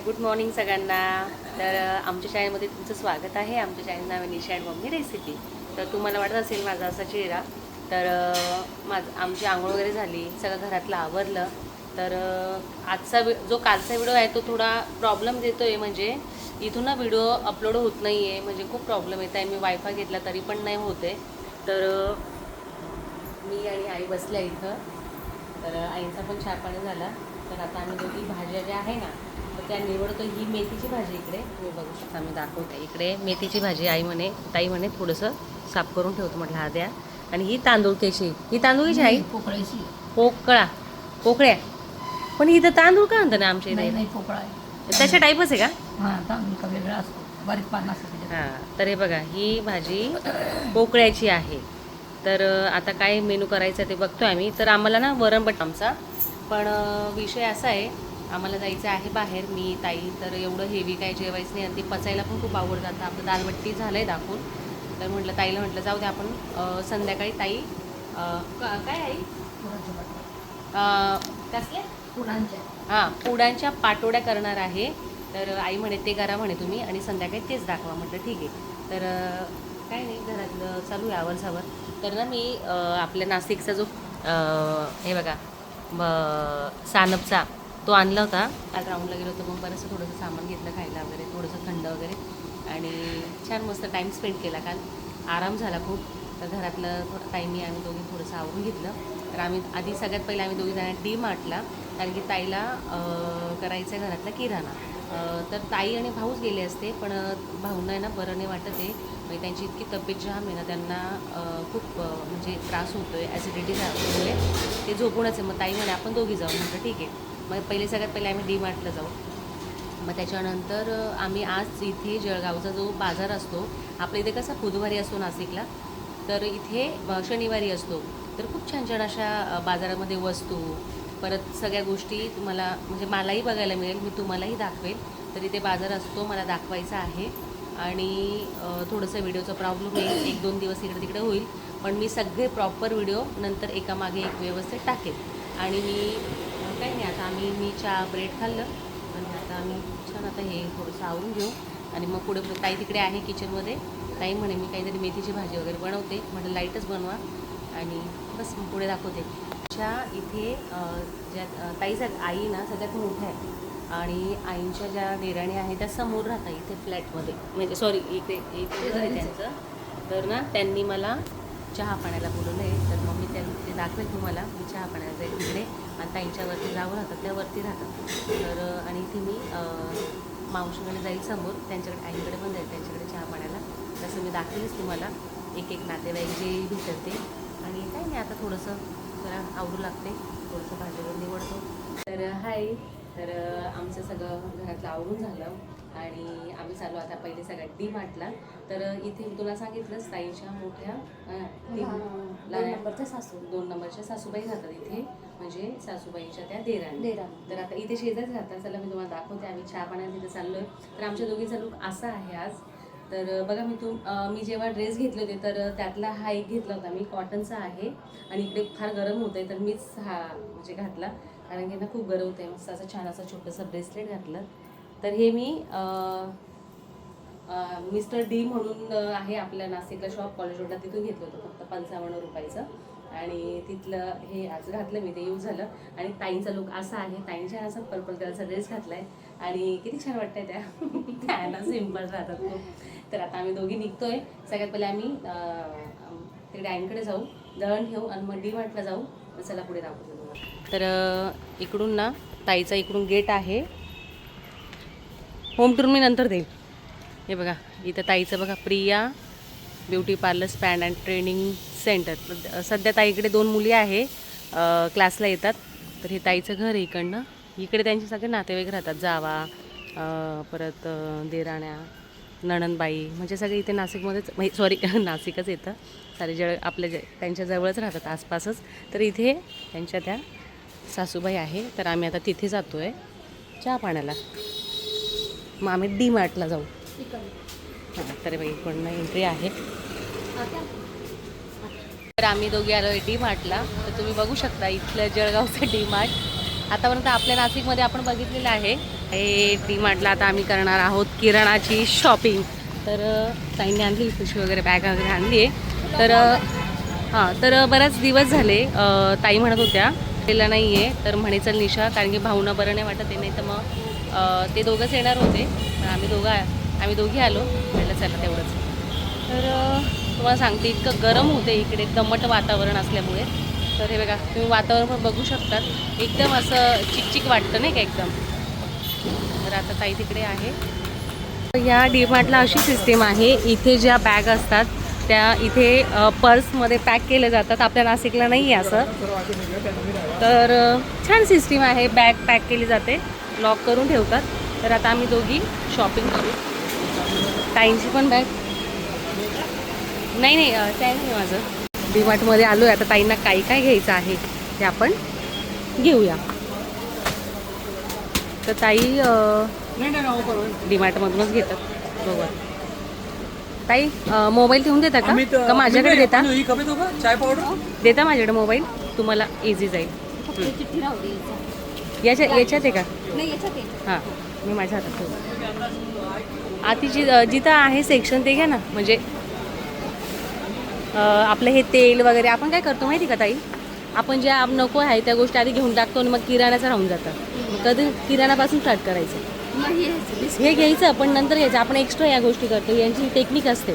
Good morning सगळ्यांना. तर आमच्या चॅनलमध्ये तुमचं स्वागत आहे. आमच्या चॅनल नाव आहे निशा अँड मम्मी रेसिपी. तर तुम्हाला वाटत असेल माझा असा चेहरा. तर आमची आंघोळ वगैरे झाली, सगळं घरातलं आवरलं. तर आजचा जो कालचा व्हिडिओ आहे तो थोडा प्रॉब्लेम देतो आहे. म्हणजे इथून ना व्हिडिओ अपलोड होत नाही आहे, म्हणजे खूप प्रॉब्लेम येत आहे. मी वायफाय घेतला तरी पण नाही होत आहे. तर मी आणि आई बसल्या इथं. तर आईचा पण चहा पाणी झाला. तर आता आम्ही दोघी भाज्या ज्या आहे ना तर त्या निवडतो. ही मेथीची भाजी इकडे तुम्ही बघू शकता, मी दाखवते. इकडे मेथीची भाजी आई म्हणे, ताई म्हणे थोडंसं साफ करून ठेवतो. म्हटलं हा द्या. आणि ही तांदूळक्याची, ही तांदूळची आई पोकळ्याची पोकळ्या. पण इथं तांदूळ का आणतं ना आमच्या इथे? नाही पोकळा आहे. तशा टाईपच आहे का? हां, तांदूळ का वेगळा असतो, बारीक पान असतं. हां, तर हे बघा, ही भाजी पोकळ्याची आहे. तर आता काय मेनू करायचं ते बघतोय आम्ही. तर आम्हाला ना वरणबट आमचा पण विषय असा आहे, आम्हाला जायचं आहे बाहेर, मी ताई. तर एवढं हेवी काय जेवायचं नाही आणि ते पचायला पण खूप आवडतं. आता आपलं दालबट्टी झालं आहे दाखवून. तर म्हटलं ताईला, म्हटलं जाऊ दे आपण संध्याकाळी. ताई काय आई कसल्या पुणांच्या हां पुड्यांच्या पाटोड्या करणार आहे. तर आई म्हणे ते करा म्हणे तुम्ही, आणि संध्याकाळी तेच दाखवा. म्हटलं ठीक आहे. तर काय नाही, घरातलं चालू आहे आवरसावर. तर ना मी आपल्या नाशिकचा जो हे बघा सानपचा तो आणला होता. काल राऊंडला गेलो होतो, मग बरंचसं थोडंसं सामान घेतलं खायला वगैरे, थोडंसं थंड वगैरे, आणि छान मस्त टाईम स्पेंड केला काल. आराम झाला खूप. तर घरातलं थोडं टाईमी आम्ही दोघी थोडंसं आवरून घेतलं. तर आम्ही आधी सगळ्यात पहिले आम्ही दोघी जण डी मार्टला, कारण की ताईला करायचं आहे घरातला किराणा. तर ताई आणि भाऊच गेले असते, पण भाऊंना आहे ना बरं नाही वाटत आहे. म्हणजे त्यांची इतकी तब्येत जाम आहे ना, त्यांना खूप म्हणजे त्रास होतो आहे, ॲसिडिटी झाल्यामुळे ते झोपूनच आहे. मग ताई म्हणे आपण दोघी जाऊ. म्हटलं ठीक आहे. मग सगळ्यात पहिले आम्ही डी मार्टला जाऊ. मग त्याच्यानंतर आम्ही आज इथे जळगावचा जो बाजार असतो, आपल्या इथे कसा बुधवारी असतो नाशिकला, तर इथे शनिवारी असतो. तर खूप छान छान अशा बाजारामध्ये वस्तू, परत सगळ्या गोष्टी तुम्हाला, म्हणजे मलाही बघायला मिळेल, मी तुम्हालाही दाखवेल. तर इथे बाजार असतो, मला दाखवायचा आहे. आणि थोडंसं व्हिडिओचा प्रॉब्लेम होईल, 1-2 दिवस इकडे तिकडे होईल, पण मी सगळे प्रॉपर व्हिडिओ नंतर एकामागे एक व्यवस्थित टाकेल. आणि काही नाही, आता मी चहा ब्रेड खाल्लं, आणि आता आम्ही छान आता हे थोडंसं आवरून घेऊ. आणि मग पुढे ताई तिकडे आहे किचनमध्ये. ताई म्हणे मी काहीतरी मेथीची भाजी वगैरे बनवते. म्हटलं लाईटच बनवा, आणि बस मग पुढे दाखवते. इथे ज्या ताईचा आई ना सगळ्यात मोठ्या आहे, आणि आईंच्या ज्या देराणी आहेत त्या समोर राहतात इथे फ्लॅटमध्ये, म्हणजे सॉरी इथे घर आहे त्यांचं. तर ना त्यांनी मला चहा पाण्याला बोलवलं आहे. तर मग मी ते दाखवेल तुम्हाला. मी चहा पाण्याला जाईल तिकडे, आणि ताईंच्यावरती जावं राहतात, त्यावरती राहतात. तर आणि इथे मी मावशीकडे जाईल समोर, त्यांच्याकडे आईंकडे पण जाईल, त्यांच्याकडे चहा पाण्याला. तसं मी दाखवेलच तुम्हाला एक एक नातेवाईक जे भेटत ते. आणि काही नाही, आता थोडंसं जरा आवडू लागते, थोडंसं भाजीवर निवडतो. तर हाय. तर आमचं सगळं घरातलं आवरून झालं, आणि आम्ही चालू आता पहिले सगळ्यात डी मार्टला. तर इथे तुला सांगितलंच, ताईच्या मोठ्या 2 नंबरच्या सासूबाई राहतात इथे, म्हणजे सासूबाईच्या त्या देराणी. तर आता इथे शेजारी राहतात. चला मी तुम्हाला दाखवते. आम्ही चहा पाण्याला तिथे चाललो आहे. तर आमच्या दोघीचा लुक असा आहे आज. तर बघा, मी जेव्हा ड्रेस घेतले होते तर त्यातला हा एक घेतला होता मी, कॉटनचा आहे. आणि इकडे फार गरम होतं आहे, तर मीच हा म्हणजे घातला, कारण की ना खूप गरम होतं आहे. मस्त असं छान असं छोटंसं ब्रेसलेट घातलं. तर हे मी मिस्टर डी म्हणून आहे आपल्या नाशिकला शॉप, कॉलेज रोडला, तिथून घेतलं होतं फक्त 55 रुपयाचं. आणि तिथलं हे आज घातलं मी, ते यूज झालं. आणि ताईंचा लुक असा आहे. ताईंच्या असं पर्पल कलरचा ड्रेस घातला आहे, आणि किती छान वाटतं आहे त्या ना सिम्पल राहतात खूप. तर आता आम्ही दोघी निघतोय. सगळ्यात पहिले आम्ही तिकडे आईंकडे जाऊ, दळण घेऊ, आणि मग डी मार्टला जाऊ. चला पुढे दाखवतो तुम्हाला. तर इकडून ना ताईचा इकडून गेट आहे. होम टूर मी नंतर देईल. हे बघा, इथं ताईचं बघा, Priya beauty parlour span and training centre. सध्या ताईकडे 2 मुली आहे, क्लासला येतात. तर हे ताईचं घर आहे इकडनं. इकडे त्यांचे सगळे नातेवाईक राहतात, जावा, परत देराण्या, नणंदबाई, म्हणजे सगळे इथे नाशिकमध्येच, म्हणजे सॉरी नाशिकच येतं सारे, आपल्या त्यांच्या जवळच राहतात, आसपासच. तर इथे त्यांच्या त्या सासूबाई आहे. तर आम्ही आता तिथे जातो आहे चहा पाण्याला. मग आम्ही डी मार्टला जाऊ. हां, तर बाई इकडनं एंट्री आहे. तर आम्ही दोघी आलो आहे डी मार्टला. तर तुम्ही बघू शकता इथलं जळगावचं डी मार्ट. आतापर्यंत आपल्या नाशिकमध्ये आपण बघितलेलं आहे, हे डी मार्टला आता आम्ही करणार आहोत किराणाची शॉपिंग. तर ताईंनी आणली पिशवी वगैरे, बॅग वगैरे आणली आहे. तर हां, तर बरेच दिवस झाले ताई म्हणत होत्या त्याला नाही आहे, तर म्हणे चल निशा, कारण की भाऊना बरं नाही वाटत आहे, नाही तर मग ते दोघंच येणार होते. पण आम्ही दोघी आलो, म्हटलं चला तेवढंच. तर तुम्हाला सांगते इतकं गरम होते इकडे, दमट वातावरण असल्यामुळे. तर हे बघा तुम्ही वातावरण पण बघू शकतात, एकदम असं चिकचिक वाटतं नाही का एकदम. तर आता ताई तिकडे आहे. या डी मार्टला अशी सिस्टीम आहे, इथे ज्या बॅग असतात त्या इथे पर्समध्ये पॅक केले जातात. आपल्या नाशिकला नाही आहे असं. तर छान सिस्टीम आहे, बॅग पॅक केली जाते, लॉक करून ठेवतात. तर आता आम्ही दोघी शॉपिंग करू. ताईंची पण बॅग नाही काय नाही माझं. डी मार्टमध्ये आलो आहे, आता ताईंना काय काय घ्यायचं आहे ते आपण घेऊया. तर ताई डी मार्टमधूनच घेतात. बरोबर. ताई मोबाईल ठेवून देता का माझ्याकडे देता? चाय पावडर देता माझ्याकडे मोबाईल, तुम्हाला इझी जाईल. चिठ्ठी राहू दे याच्यात आहे का? नाही याच्यात हां, मी माझ्या हातात ठेवू. आतीची जिथं आहे सेक्शन ते घ्या ना. म्हणजे आपलं हे तेल वगैरे आपण काय करतो माहिती का ताई, आपण ज्या नको आहे त्या गोष्टी आधी घेऊन टाकतो आणि मग किराण्याचं राहून जातं. मग कधी किराणापासून स्टार्ट करायचं. हे घ्यायचं पण नंतर घ्यायचं. आपण एक्स्ट्रा या गोष्टी करतो, यांची टेक्निक असते.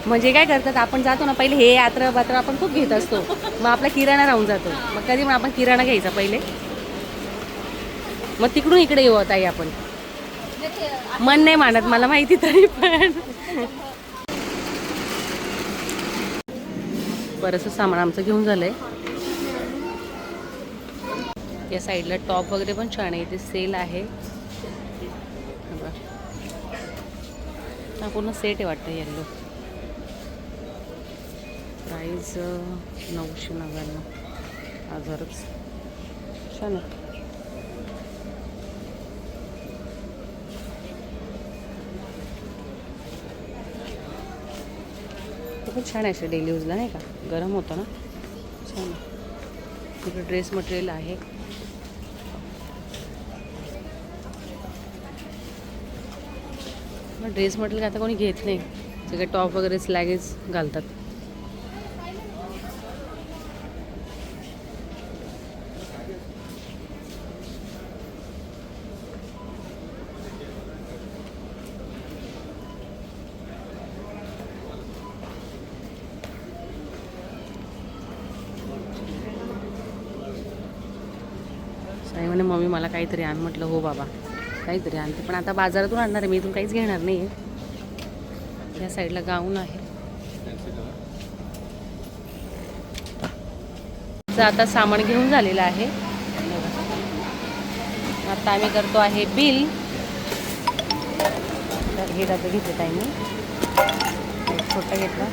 म्हणजे काय करतात, आपण जातो ना पहिले हे यात्रा बात्रा आपण खूप घेत असतो, मग आपला किराणा राहून जातो. मग कधी मग आपण किराणा घ्यायचा पहिले, मग तिकडून इकडे येऊ ताई आपण. मन नाही मानत मला माहिती, तरी पण बरंचसं सामान आमचं घेऊन झालंय. या साईडला टॉप वगैरे पण छान आहे, इथे सेल आहे. हा पूर्ण सेट आहे वाटतं येल्लो. प्राईस 999, 1000च. छान आहे. ते पण छान आहे असे डेली यूजला नाही का, गरम होतं ना. छान आहे. तिकडे ड्रेस मटेरियल आहे. ड्रेस मटेरियल आता कोणी घेत नाही, सगळे टॉप वगैरे स्लॅगेस घालतात. साई म्हणे मम्मी मला काहीतरी आण. म्हटलं हो बाबा काहीतरी आणते, पण आता बाजारातून आणणार आहे मी, इथून काहीच घेणार नाही आहे. या साईडला गाऊन आहे. आता सामान घेऊन झालेलं आहे. आता आम्ही करतो आहे बिल. तर हे डबे घेतले ताईंनी, छोटा घेतला.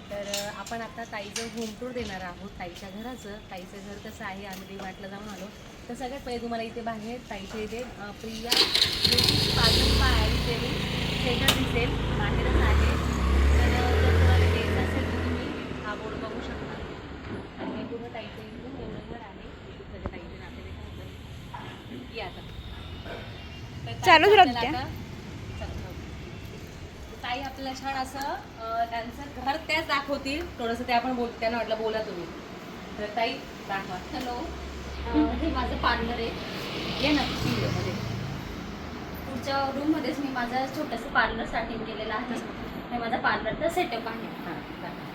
तर आपण आता ताईचं होम टूर देणार आहोत, ताईच्या घराचं. ताईचं घर कसं आहे, आम्ही डी मार्टला जाऊन आलो. तर सगळ्यात पहिले तुम्हाला इथे बाहेर ताईच्या इथे प्रिया ब्युटी पार्लर आणि ट्रेनिंग सेंटर दिसेल, बाहेरच आहे. तर जर तुम्हाला यायचं असेल तर तुम्ही हा बोर्ड बघू शकता. आणि हे पूर्ण ताईचं इथून एवढं घर आहे. सगळं ताईचे नातेवाईक या आता चालूच राहते. ताई आपल्याला छान असं त्यांचं घर त्याच दाखवतील. थोडंसं ते आपण त्यांना वाटलं बोला तुम्ही. तर ताई दाखवा. हॅलो, हे माझं पार्लर आहे. ये ना व्हिडिओमध्ये. पुढच्या रूममध्येच मी माझं छोटंसं पार्लर स्टार्टिंग केलेलं आहे. हे माझा पार्लरचा सेटअप आहे. हां दाखवा.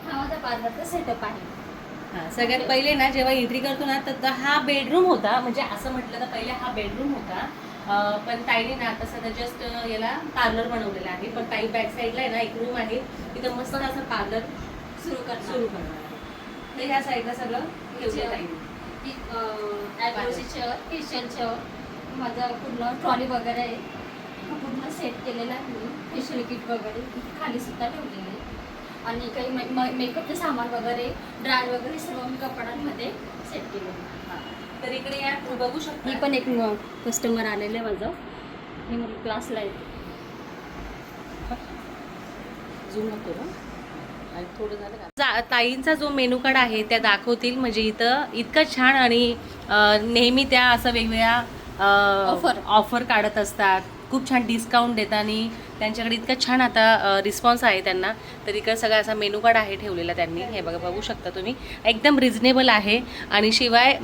हा माझा पार्लरचा सेटअप आहे. हां, सगळ्यात पहिले ना जेव्हा एंट्री करतो ना तर हा बेडरूम होता. म्हणजे असं म्हटलं तर पहिले हा बेडरूम होता. पण ताईने ना आता सध्या जस्ट याला पार्लर बनवलेलं आहे. पण ताई बॅक साईडला आहे ना एक रूम आहे, तिथं मस्त असं पार्लर सुरू करणार. तर ह्या साईडला सगळं ठेवलं ताईने. ॲब्रोची चेअर, फेशियल चेअर, माझा पूर्ण ट्रॉली वगैरे आहे. हा पूर्ण सेट केलेला आहे मी. फेशियल किट वगैरे खाली सुद्धा ठेवलेली आहे. आणि काही मेकअपचे सामान वगैरे, ड्राय वगैरे सर्व मी कपड्यांमध्ये सेट केलेलं आहे. तर इकडे या बघू शकता. ही पण एक कस्टमर आलेलं आहे माझं. हे मला क्लासला आहे. झूम नको ना. आणि थोडं झालं का ताईंचा जो मेनू कार्ड आहे त्या दाखवतील. म्हणजे इथं इतकं छान आणि नेहमी त्या असं वेगवेगळ्या ऑफर काढत असतात, खूप छान डिस्काउंट देतात आणि त्यांच्याकडे इतका छान आता रिस्पॉन्स आहे त्यांना. तर इकडे सगळा असा मेनू कार्ड आहे ठेवलेला त्यांनी. हे बघा, बघू शकता तुम्ही, एकदम रिजनेबल आहे आणि शिवाय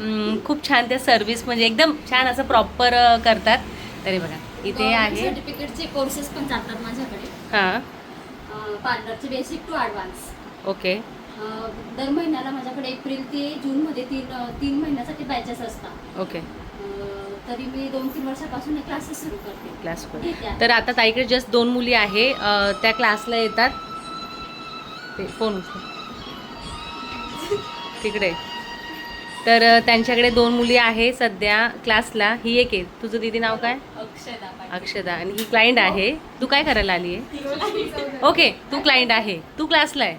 खूप छान त्या सर्व्हिस म्हणजे एकदम छान असं प्रॉपर करतात. तरी बघा इथे आहे सर्टिफिकेटचे कोर्सेस पण चालतात माझ्याकडे. हां, पार्लरचे बेसिक टू ॲडव्हान्स. ओके. दर महिन्याला माझ्याकडे एप्रिल ते जूनमध्ये तीन महिन्यासाठी बॅचेस असतात. ओके, तरी मी 2-3 वर्षापासून क्लासेस सुरू करते. क्लास घेते आहे. तर आता ताईकडे जस्ट 2 मुली आहे, त्या क्लासला येतात. ते फोन तिकडे. तर त्यांच्याकडे 2 मुली आहे सध्या क्लासला. ही एक आहे. तुझं दीदी नाव काय? अक्षदा. आणि ही क्लायंट आहे. तू काय करायला आली आहे? ओके, तू क्लायंट आहे, तू क्लासला आहे.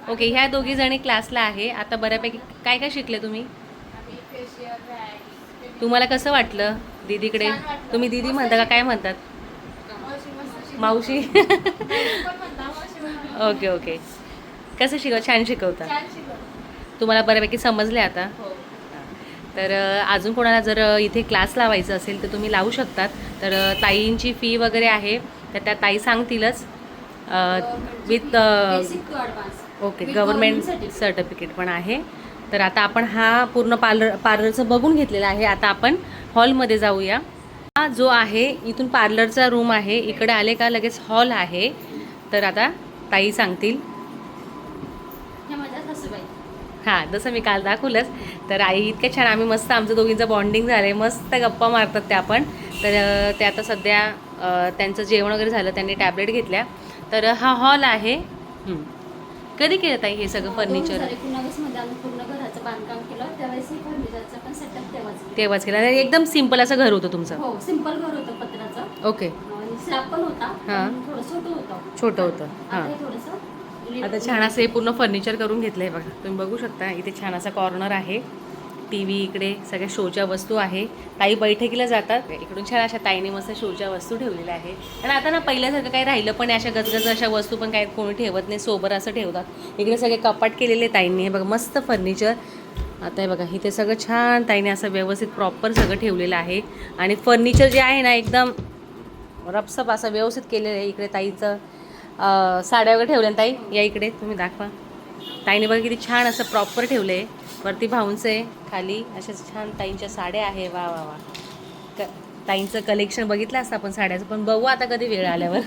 ओके, ह्या दोघी जणी क्लासला आहे. आता बऱ्यापैकी काय काय शिकले तुम्ही? तुम्हाला कसं वाटलं दीदीकडे? तुम्ही दीदी म्हणता का काय म्हणतात? मावशी. Okay okay. कसं छान शिकवता? तुम्हाला बऱ्यापैकी समजले आता? तर अजून कोणाला जर इथे क्लास लावायचं असेल तर तुम्ही लावू शकतात. तर ताईंची फी वगैरे आहे तर त्या ताई सांगतीलच. With basic to advance. Okay, government certificate पण आहे. तर आता आपण हा पूर्ण पार्लरचं बघून घेतलेला आहे. आता आपण हॉलमध्ये जाऊया. हा जो आहे इथून पार्लरचा रूम आहे, इकडे आले का लगेच हॉल आहे. तर आता ताई सांगतील. हे माझ्या सासूबाई. हां, जसं मी काल दाखवलंच. तर आई इतकं छान आम्ही मस्त आमचं दोघींचं बॉन्डिंग झालं आहे, मस्त गप्पा मारतात त्या पण. तर ते आता सध्या त्यांचं जेवण वगैरे झालं, त्यांनी टॅबलेट घेतल्या. तर हा हॉल आहे. कधी केलं ताई हे सगळं फर्निचर? 2019 मध्ये आम्ही पूर्ण घराचं बांधकाम केलं, त्यावेळेस हे फर्निचरचं पण सेटअप तेव्हाच केलं. एकदम सिम्पल असं घर होतं तुमचं? हो, सिंपल घर होतं पत्राचं. ओके. स्लॅब पण होता, हां. पण थोडं छोटं होतं. छोटं होतं. हां. आता थोडंसं आता छान असं हे पूर्ण फर्निचर करून घेतलं आहे बघा. तुम्ही बघू शकता इथे छान असा कॉर्नर आहे. टी व्ही इकडे, सगळ्या शोच्या वस्तू आहे. ताई बैठकीला जातात, इकडून छान अशा ताईने मस्त शोच्या वस्तू ठेवलेल्या आहे. आणि आता ना पहिल्यासारखं काही राहिलं पण अशा गजगज अशा वस्तू पण काही कोणी ठेवत नाही, सोबत असं ठेवतात. इकडे सगळे कपाट केलेले ताईंनी. हे बघा मस्त फर्निचर. आता हे बघा इथे सगळं छान ताईने असं व्यवस्थित प्रॉपर सगळं ठेवलेलं आहे. आणि फर्निचर जे आहे ना एकदम रपसप असं व्यवस्थित केलेलं आहे. इकडे ताईचं साड्या वगैरे ठेवल्या. ताई या इकडे, तुम्ही दाखवा. ताईने बघा किती छान असं प्रॉपर ठेवलं आहे. वरती भाऊंचे, खाली अशा छान ताईंच्या साड्या आहे. वा वा वा. ताईंचं कलेक्शन बघितलं असतं आपण साड्याचं, पण बघू आता कधी वेळ आल्यावर.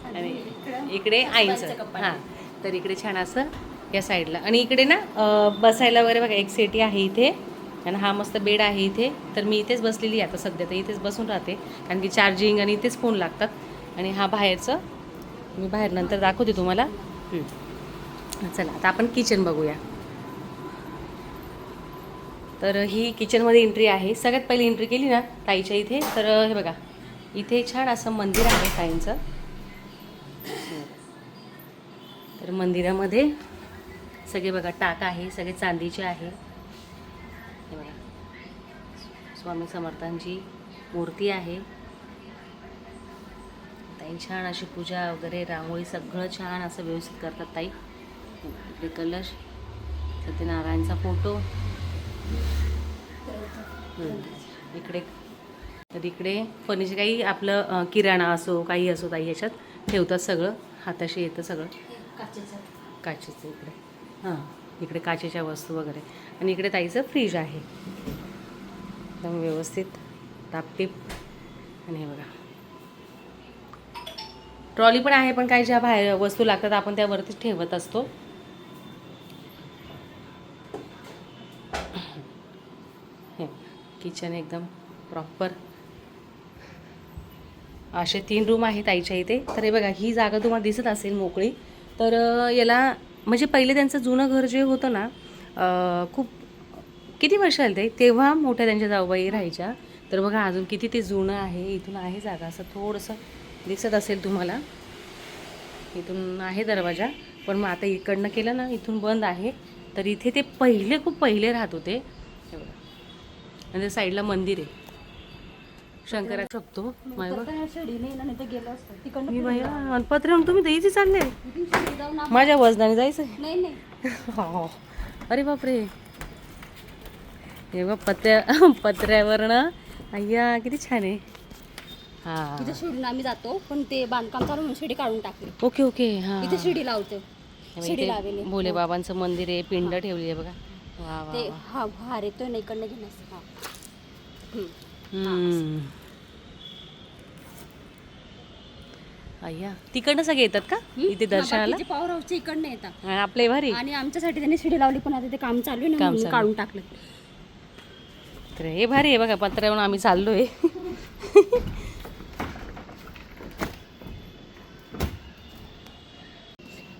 आणि इकडे आईंचं. हां, तर इकडे छान असं या साईडला. आणि इकडे ना बसायला वगैरे बघा एक सेटी आहे इथे. आणि हा मस्त बेड आहे इथे. तर मी इथेच बसलेली आहे आता सध्या, तर इथेच बसून राहते कारण की चार्जिंग आणि इथेच फोन लागतात. आणि हा बाहेरचं मी बाहेर नंतर दाखवते तुम्हाला. चला आता आपण किचन बघूया. तर ही किचनमध्ये एंट्री आहे. सगळ्यात पहिली एंट्री केली ना ताईच्या इथे, तर हे बघा इथे छान असं मंदिर आहे ताईंचं. तर मंदिरामध्ये सगळे बघा टाक आहे, सगळे चांदीचे आहे. हे बघा स्वामी समर्थांची मूर्ती आहे. ताई छान अशी पूजा वगैरे, रांगोळी सगळं छान असं व्यवस्थित करतात ताई. इकडे कलश, सत्यनारायणचा फोटो इकडे. तर इकडे फर्निचर काही आपलं किराणा असो काही असो ताई याच्यात ठेवतात सगळं. हाताशी येतं सगळं काचेचं. इकडे हां, इकडे काचेच्या वस्तू वगैरे. आणि इकडे ताईचं फ्रीज आहे एकदम व्यवस्थित टापटीप. आणि हे बघा ट्रॉली पण आहे, पण काही ज्या बाहेर वस्तू लागतात आपण त्यावरतीच ठेवत असतो. हे किचन एकदम प्रॉपर. असे 3 रूम आहेत ताईच्या इथे. तर हे बघा ही जागा तुम्हाला दिसत असेल मोकळी. तर याला म्हणजे पहिले त्यांचं जुनं घर जे होतं ना, खूप किती वर्ष आले तेव्हा मोठ्या त्यांच्या जाऊबाई राहायच्या. तर बघा अजून किती ते जुनं आहे. इथून आहे जागा, असं थोडंसं दिसत असेल तुम्हाला. इथून आहे दरवाजा, पण मग आता इकडनं केलं ना इथून बंद आहे. तर इथे ते खूप पहिले राहत होते. आणि त्या साईडला मंदिर आहे, शंकरा शकतो माय बा. शिडीने येणं नाही तर गेलो असतो मी तिकडनं भैया आणि पत्रे तुम्ही तर इथे चालले इथून शिडी जाऊन माझ्या वजनाने जायचं. नाही नाही हो. अरे बापरे, हे बघ पत्र्यावरनं. अय्या किती छान आहे. हा तिथे शिडीने आम्ही जातो, पण ते बांधकाम चालू म्हणून शिडी काढून टाकली. Okay okay. हा इथे शिडी लावतो, शिडी लावली. भोले बाबांचं मंदिर आहे, पिंड ठेवली आहे बघा. वा वा ते वा. हा भार येतोय ना इकडनं घेण्यास. हा अय्या तिकडनं सगळे येतात का इथे दर्शनाला? पॉवर हाऊसच्या इकडनं येतात आणि आपले भारी. आणि आमच्यासाठी त्यांनी शिडी लावली, पण आता ते काम चालू आहे ना, काम म्हणून चालू. काढून टाकलं. तर हे भारी आहे बघा, पत्र्यावरून आम्ही चाललोय.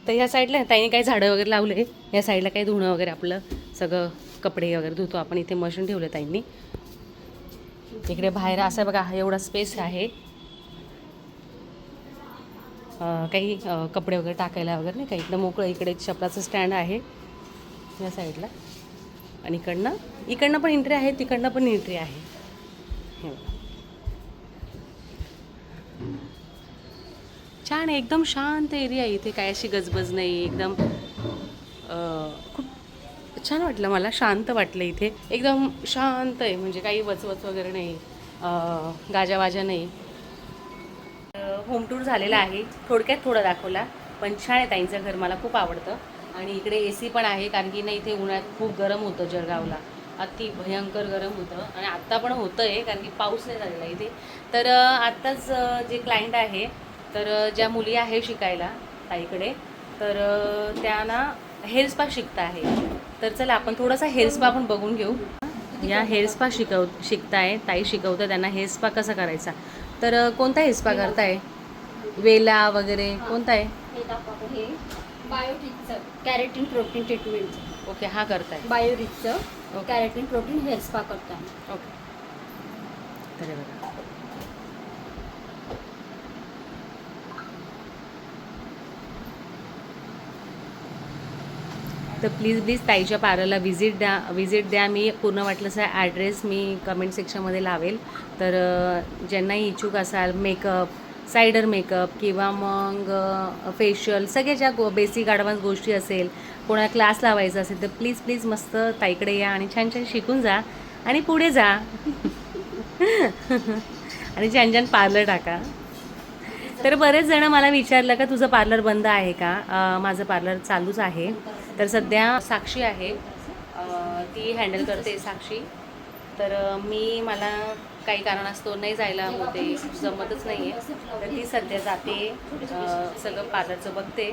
तर ह्या साईडला ताईने काही झाडं वगैरे लावले. या साईडला काही धुणं वगैरे आपलं सगळं कपडे वगैरे धुतो आपण. इथे मशीन ठेवलं ताईंनी. इकडे बाहेर असं बघा एवढा स्पेस आहे, काही कपडे वगैरे टाकायला वगैरे नाही का. इकडं मोकळं, इकडे चपलाचं स्टँड आहे या साईडला. आणि इकडनं पण एंट्री आहे, तिकडनं पण एंट्री आहे. हे बघा. छान आहे, एकदम शांत एरिया आहे इथे. काय अशी गजबज नाही, एकदम खूप छान वाटलं मला. शांत वाटलं इथे, एकदम शांत आहे. म्हणजे काही वचवच वगैरे नाही, गाजावाजा नाही. होम टूर झालेला आहे, थोडक्यात थोडं दाखवला. पण छान आहे ताईंचं घर, मला खूप आवडतं. आणि इकडे AC पण आहे, कारण की ना इथे उन्हाळ्यात खूप गरम होतं जळगावला, अति भयंकर गरम होतं. आणि आत्ता पण होतं आहे, कारण की पाऊस नाही झालेला इथे. तर आत्ताच जे क्लायंट आहे, तर ज्या मुली आहे शिकायला ताईकडे, तर त्या ना हेअर स्पा शिकता आहे. तर चला आपण थोडासा हेअर स्पा पण बघून घेऊ. या हेअर स्पा शिकताय ताई, शिकवतं त्यांना हेअर स्पा कसा करायचा. तर कोणता हेअर स्पा करताय? वेला वगैरे कोणता आहे? हे दाखवा, हे बायोरिचचं कॅरेटिन प्रोटीन ट्रीटमेंट. ओके, हा करताय बायोरिचचं कॅरेटिन प्रोटीन हेअर स्पा करताय. ओके. तर बघा, तर प्लीज ताईच्या पार्लरला विजिट द्या. मी पूर्ण वाटलंच ॲड्रेस मी कमेंट सेक्शनमध्ये लावेल. तर ज्यांनाही इच्छुक असाल, मेकअप, सायडर मेकअप किंवा मग फेशियल, सगळ्या ज्या बेसिक ॲडव्हान्स गोष्टी असेल, कोणाला क्लास लावायचा असेल, तर प्लीज मस्त ताईकडे या आणि छान छान शिकून जा आणि पुढे जा. आणि छान पार्लर टाका. तर बरेच जण मला विचारलं का तुझं पार्लर बंद आहे का? माझं पार्लर चालूच आहे. तर सध्या साक्षी आहे, ती हँडल करते साक्षी. तर मला काही कारणास्तव नाही जायला होते, जमतच नाही आहे. तर ती सध्या जाते, सगळं पार्लरचं बघते.